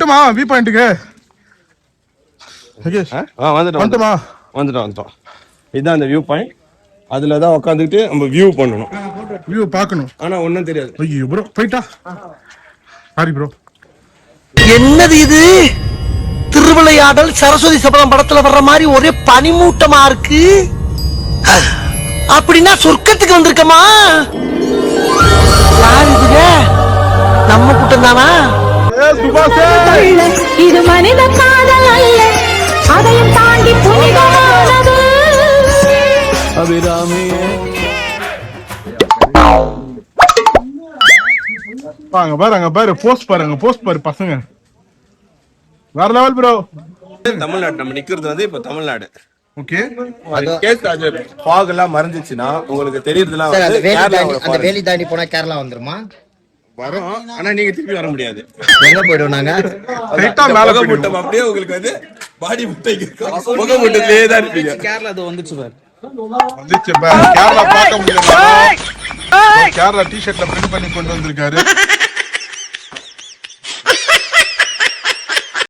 வந்துட்டுமா view பாயிண்ட்டுக்கு? வந்துட்டோம். இதுதான் அந்த வியூ பாயிண்ட். அதுல தான் உட்காந்துக்கிட்டு நம்ம வியூ பண்ணணும், வியூ பார்க்கணும். ஆனா ஒன்றும் தெரியாது. ஐயோ ப்ரோ போயிட்டா சாரி ப்ரோ. என்னது இது? திருவிளையாடல் சரஸ்வதி சபதம் படத்துல வர்ற மாதிரி ஒரே பனிமூட்டமா இருக்கு. அப்படின்னா சொர்க்கத்துக்கு வந்திருக்கமா? யார் இதுங்க? நம்ம கூட்டம் தானா? இது மனித காதல் அல்ல, அதையும் தாண்டி புனிதமானது. அபிராமியே அங்க பாரு போஸ்ட் பாரு பசங்க வேற லெவல் ப்ரோ. தமிழ்நாடு நம்ம நிக்கிறது வந்து இப்ப தமிழ்நாடு. ஓகே, ஃபாக் எல்லாம் மறைஞ்சிச்சுன்னா உங்களுக்கு தெரியறதுலாம் அந்த வேலி தாண்டி போனா கேரளா வந்துருமா? வரும், ஆனா நீங்க திருப்பி வர முடியாது. எங்க போயிடுவோம் நாங்க? முட்டம் அப்படியே உங்களுக்கு வந்து பாடி முட்டை முக முட்டத்திலேயே தான் இருப்பீங்க. கேரளா அது வந்துச்சு பாரு, கேரளா பார்க்க முடியல. கேரளா டி-ஷர்ட்ல பிரிண்ட் பண்ணி கொண்டு வந்திருக்காரு.